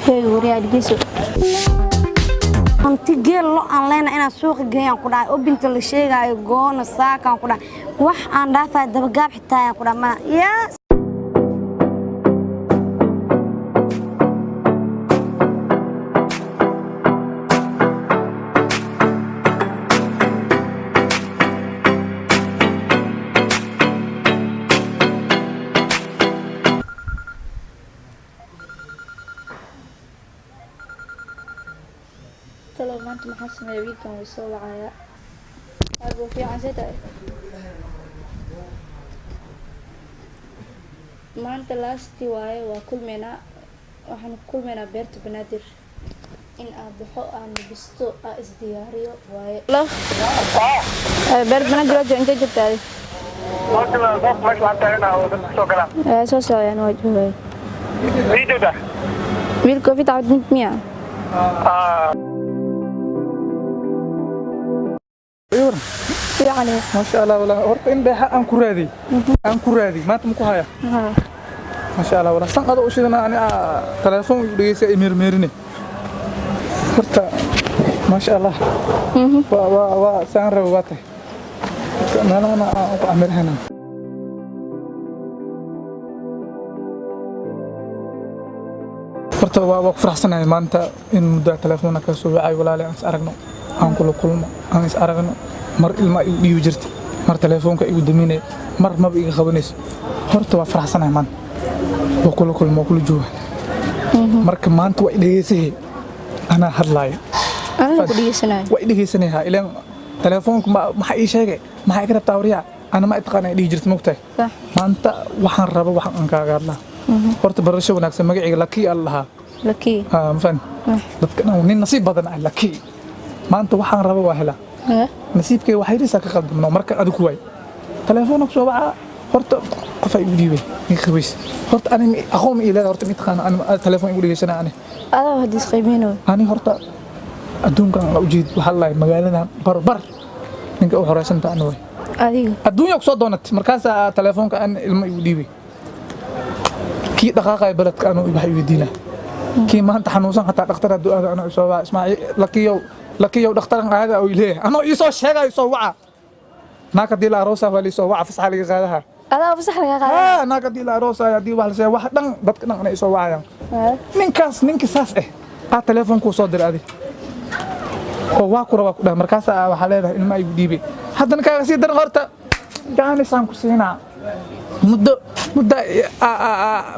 هي ورياد جيسو أنت جيل لو أن لنا أنا سوق جيان كذا أو بنت اللي شيء جاي جون الساكن كذا وح أن رافع دبجاب حتى كذا ما يا تلو ما أنت محسن يا بيكم ويسوي عيا أبو في عزتها ما أنت لاستي واي وكل منا وحن كل منا بيرت بنادر إن أبحو أن بستو أزدياريو واي لا بيرت بنادر وجه أنت جبت هذه ما صوت مش عارفين أو شكرا سو يعني وجهه فيديو ده بيلكو في تعود مية يعني ما شاء الله ولا horta in bay aan ku raadi maanta muku haya ma sha Allah wala san qado u shidana ani telefoon u dhigeysa imirmeerine horta ma sha Allah wa san rawatay nana ku amirhana horta waa ku faraxsanahay maanta in muddo telefoonka ka soo wacay walaalahay aan is aragno aan kula kulmo aan is aragno mar ilma igu dhiibi jirtay mar telefoonka igu daminay mar maba iga qabanayso horta waa faraxsanahay man waa kula kulmo kula jooga marka maanta waa dhageysay ana hadlaayo أنا بدي يسناي waa dhageysanayha ilaan telefoonka ma ii sheegay ma ay rabtaa wariya ana ma taqaan ay dhigi jirtay mogtahay صح maanta waxaan rabo waxaan aan kaaga hadlaa horta barasho wanaagsan magacayga laki allaha لكي mafan dadka nin nasiib badan ah laki maanta waxaan rabo waa helaa nasiibkay waxay risaa ka qaldamno marka adigu way telefoonka soo waca horta qof ay u dhiibay in khawiis horta ani aqoon ii leedahay horta mid qaan ani telefoon igu dhigeysana ani هذا واحد يسقيمينه ani horta adduunkan la ujeed waxa la magaaladan barbar ninka u horeysanta aan way أديك adduunka soo doonat markaas telefoonka aan ilmo igu dhiibay kii dhaqaaqay baladka aan wax igu diina kii maanta xanuunsan xataa dhakhtar haduu aado ana soo waa ismaaciil lakiyow dhakhtaran aada oo ilaahay ano ii soo sheegay soo waca naaka dil aroosa wali soo waca fasxaliga qaadaha هذا فصح لك هذا naaka dil aroosa hadii wax la sheego wax dhan dadka dhan ay soo wacayaan ninki saas telefoonku soo diray adi oo waa ku raba ku dhahay markaas waxa leedahay ilma igu dhiibay haddana kaaga sii daran horta jaanisaan ku siinaa muddo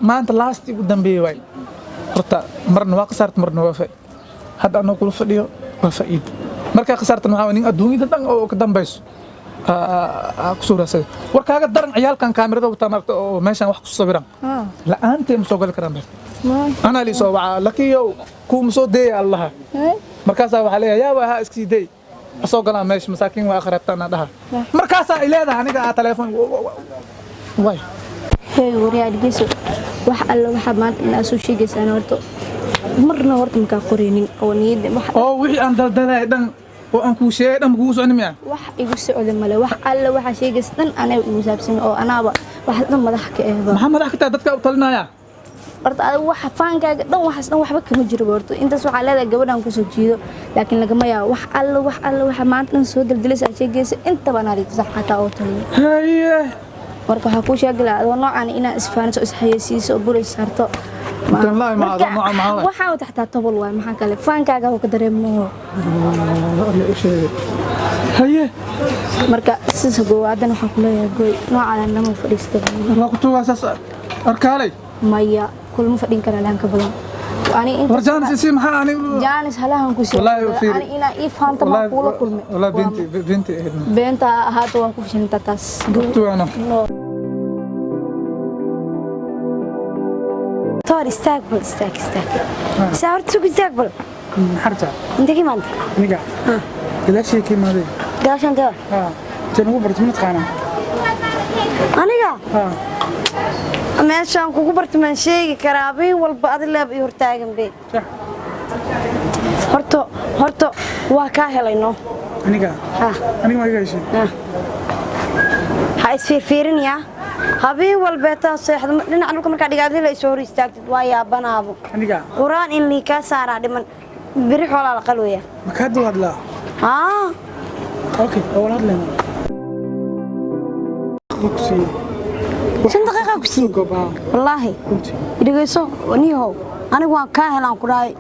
maanta laasti ugu dambeeyay way horta marna waa qasaarta marna waa faa hadda anoo kula fadhiyo waa faa'iid markaa qasaartan waxaa nin adduunyada dhan oo ka dambayso ku soo raasay war kaaga daran ciyaalkan kaamirada wata marta oo meeshan wax ku sawiran la'aantay ma soo gali karaan beer ana li soo waca lakiyow ku soo deey allah markaas waxa leeyahay yaa waa iska sii deey asoo galaan meesha masaakiin waa akhraabtaan dhaha markaas ay leedahay aniga telefoon way هي ورياد جيسو وح الله وح ما أنا أسوي شيء جس أنا ورتو مرنا ورت مكان قرينين أو نيد وح oo wixii aan daldalay dhan oo aan ku sheegay dhan kugu soo nimiya وح يقص على ملا وح الله وح شيء جس دن أنا مسابسين أو أنا با وح دن ما ضحك إيه با maxamed axta dadka u talinaya ورت أنا وح فان كا دن وح سن وح بك مجرب ورتو أنت سو على ذا جبنا نكسر جيدو لكن لقى ما يا وح الله وح ما أنت نسود الدليل شيء جس أنت بناري صح حتى أو تاني haye marka waxa ku sheegay adoo noocan ina isfaanto isxayeysiiso buris harto wallahi ma adan noocan ma ahay waxa uu taxta tabal waay maxaa kale faankaaga uu ka dareemo haye marka sisa goowadan waxa ku leeyahay gooy noocan nama fadhiisto waa ku tuugaasas arkaalay maya kulma fadhin kara laan ka badan ani inta warjaan si maxaa ani jaanis halahan ku soo ani ina ii faanta ma kula kulmay wala binti beenta ahaato waan ku fishantaa taas tuugana طار استقبل ساعرت سوق استقبل حرجة انت كمان aniga ilaashii kiimaaday gaashan taa tan ugu bartay mid qaana aniga meeshaan kugu bartay sheegi karaa bay walba ad leeb iyo hortaagan bay horto waa ka helayno aniga ma iga heshay ha isfiirfiirinaya habeen walbeeta seexdo dhinaca dhulka marka dhigaadii la soo hor istaagtid waa yaabanaabo aniga quraan in li ka saara dhiman biri xoolaa la qalweeya ma ka duwadla okay wala hadlayna kuxi shan daqiiqo kuxi wallahi dhigayso niyow anigu waan ka helaan ku dhaay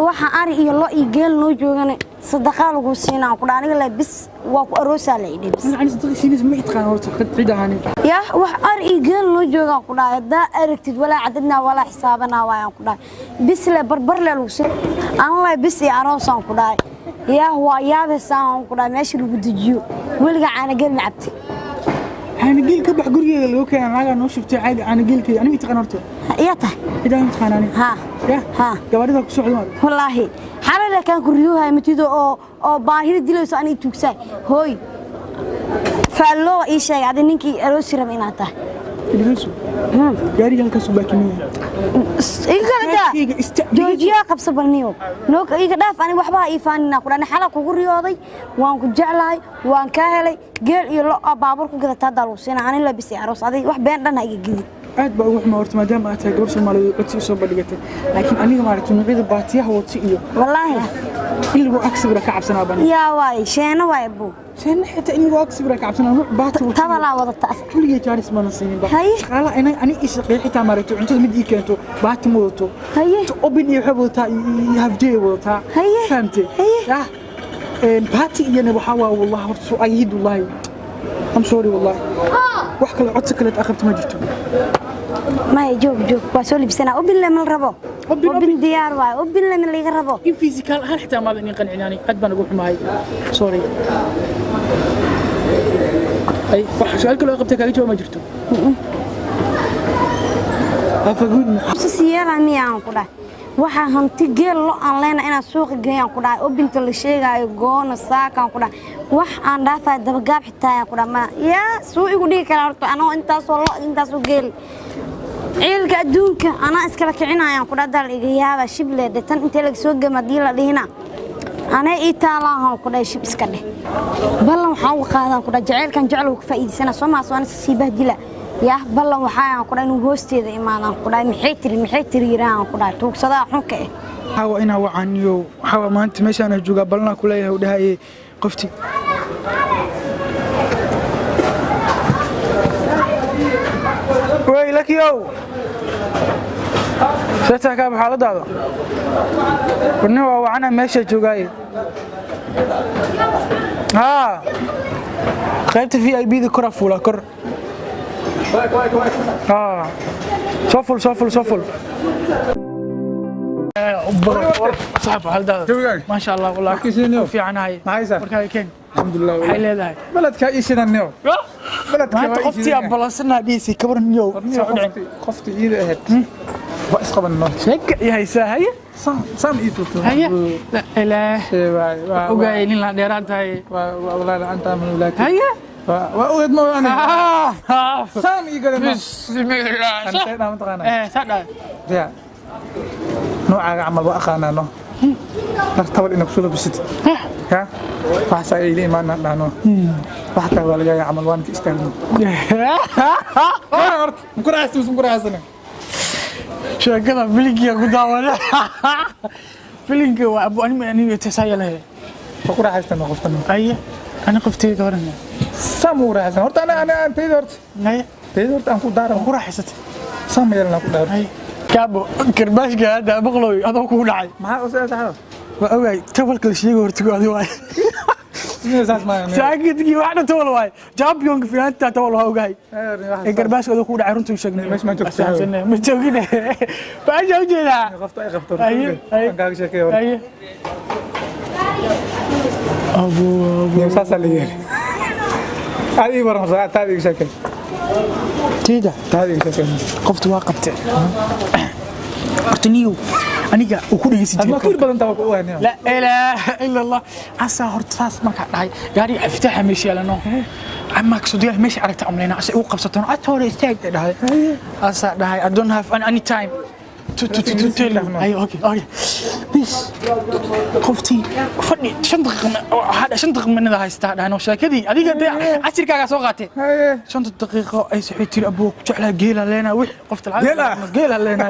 waxa ari iyo lo ii geel noo joogane sadaqa lagu siinaa ku dhaay aniga la bis waa ku aroosaa la idin ani sadaqa siinis ma itqaan horta cidahani ya wax ari ii geel noo jooga ku dhaay da aragtid wala cadadna wala xisaabana waan ku dhaay bis la barbar la lagu siin aan la bis ii aroosaan ku dhaay ya waa yaabasaan ku dhaay meeshii lagu dejiyo waliga caana geel nacabti أنا قيل كبح قرية لو كان معنا نوشف تعال أنا قيل كذا أنا متقنرته ياته إذا متقناني ها يا ها قبل ذاك سعود مال والله حالا كان كريوها متيدو أو باهر دلوس أنا توكساي هوي فالله إيش يعني هذا نيكي أروسي رميناته دلوسو جاري كان كسب باكينية إيه كذا جوجيا قبض بالنيو نوك إيه كذا فأنا وحبها إيفان ناقول أنا حلا كورياضي وان كجعلي وان كهلي قال يلا بابورك كذا تدلوسين أنا لا بس عروس هذه واحد بين لنا يجدي aad baa wax ma horta maadaama aad tahay gabar Soomaaliyeed codsi soo badhigatay laakiin aniga ma aragtay nuucyada baatiyaha wati iyo wallahi in lagu aksibra ka cabsanaa bani yaa waay sheena waay buu sheena xitaa in lagu aksibra ka cabsanaa nuuc baati wati tabala wada taas kulliga jaaris ma nasiin ba qala ani ishaqay xitaa ma aragtay cuntada mid ii keento baati ma wadato obin iyo waxay wadataa iyo hafjee wadataa fahamtay ya baati iyana waxa waa wallahi horta soo ayid wallahi I'm sorry wallahi wax kale codsi kale akhirta ma jirto ما يجوب واسولي بسنة وبالله من ربو وبالديار واي وبالله من اللي يقربو إن فيزيكال هل حتى ما ذني قنعني قد ما نقول معي سوري أي سؤال كله قبتك أجي ما جرتو أفقول سيارة مياه كده waxa hanti geel lo aan leena ina suuq geeyaan ku dhaay oo binta la sheegayo goona saakan ku dhaay wax aan dhaafay daba gaab xitaa ku dhaama ya suu igu dhigi kara horta anoo intaas oo lo intaas oo geel ciilka adduunka ana iskala kicinayaan ku dhaadal iga yaaba shibleed tan inta laga soo gamadii la dhihina ana itaalaahan ku dhaay shib iska dheh ballan waxaan u qaadan ku dhaay jaceelkan jecel uu ka faa'iideysana Soomaaliya si bahdila يا بالله وحايا كنا نوستيد إيمانا كنا محيتري ران كنا توكسدا حنكة حاول أنا وعنيو حاول ما أنت مش أنا جوجا بالنا كلها وده هي قفتي ويلك يو ستة كاب حالة هذا كنا وعنا ماشي جوجاي ها قيمت في أي بيد كرة فولا كر صفل صاحب هذا ما شاء الله والله في عناي بركاي كين الحمد لله والله حيل هذا بلدك ايشنا نيو بلدك ما قفتي بلاسنا ديسي كبر نيو قفتي ايده اهد واسقب النار شك يا هيسا هي سام ايتو هي لا اله وجاي لنا ديرات هاي والله انت من ولادك هي وأود ما أنا سامي يقول بسم الله أنا سيدنا متقنا إيه سيدنا يا نوع عمل وأخانا نو نختبر إنك سولو بسيط ها فحسا إلي ما نحن فحتى ولا جاي عمل وانك استعمل أنا مرت مكره حسن مكره حسن شو كذا فيلينكي قدامنا فيلينكي وأبو أني يتسايل هي مكره حسن وقفتنا أيه أنا قفتي كبرنا سامورة حسن هرت أنا تيدرت هاي تيدرت أنكو دارم كورة حست سامي يلا نكو دارم هاي كابو كرباش هذا بغلوي هذا كل عاي ما أصلا تعال وأوعي تقول كل شيء ورتقول هذا واي ساكت كي واحد تقول واي جاب يوم في أنت تقول هاو جاي كرباش هذا كل عاي رنتو شقنا مش ما تقول مش جوجنا بعد جوجنا غفطة أيه أيه أبو يمساس اللي هذه مرة صارت هذه شكل كذا هذه شكل قفت واقبت قلتنيو أنا جا وكل يسجل ما كل بدن توقعوا هنا لا إله إلا الله عسى هرتفاس ما كان هاي قاري افتحها مشي لنا عما كسودية مش عرفت عملنا عسى وقبستنا أتوري استاج ده هاي عسى ده هاي I don't have any time to tell you. أي أوكي bis qoftii fadhi 5 daqiiqo minada haystaa dhaano sheekadii adiga casirkaaga soo qaatay 5 daqiiqo ay saxay tir abuu ku jeclaa geela leena wix qofta geela leena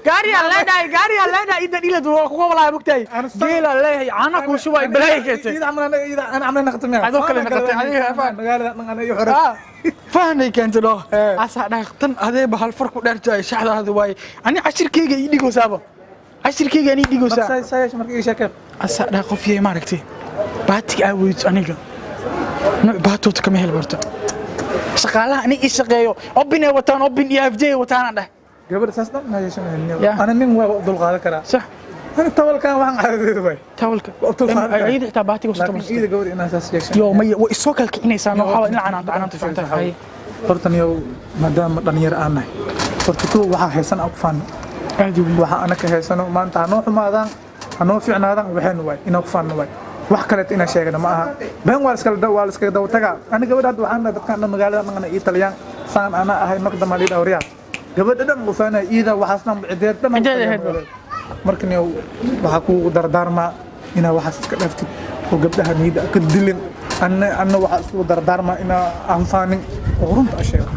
gaari leena ida dhilad waa ku qoblaa bugtay geela leeyahay ana ku shubay balaaykeetay أنا عملنا نقطة هذول كلنا نقطة عليها فاهمي كانت له أسعد نقطن هذا بهالفرق ودرجة شحذا هذا واي أنا 10 كيجا يدي جوسابه 10 كيجا يدي جوسا سايش مركي شكل أسعد قفيه ما ركتي باتي أويت أنيجا باتو تكمل برتا شغالة أنا إيش شغايو أبني وطن أبني FJ وطن ده قبل أساسا ما يسمعني أنا من ذل هذا كرا صح أنا تول كان وعن عادي دبي تولك عيد تبعتي وستمر إذا قبل إن أساس يكشف يوم ويسوق الكيني سانو حاول نلعن عن تفهمتها هاي hortan yow maadaama dhalinyaro aan nahay horta kuwa waxaa haysan aqfaan waxa ana ka haysano maanta hanoo xumaadaan hanoo fiicnaadaan waxaynu waay inoo kufaanno waay wax kale inaan sheegana ma aha been waa iska daw taga ani gabadha hadda waxaan dadkan magaalada dhaqana ii taliyaan saan ana ahay marka maalid awriya gabadha dhan ufaana iida waxaasna cideed dhan markan yow waxa ku dardaarma ina waxaas iska dhaftid oo gabdhaha niida ka dilin أنا وحاسب دردارما إن أنفاني ورنت أشياء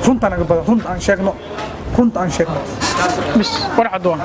رنت أنا قبل رنت أن شكنه رنت أن شكنه بس ورا عدوان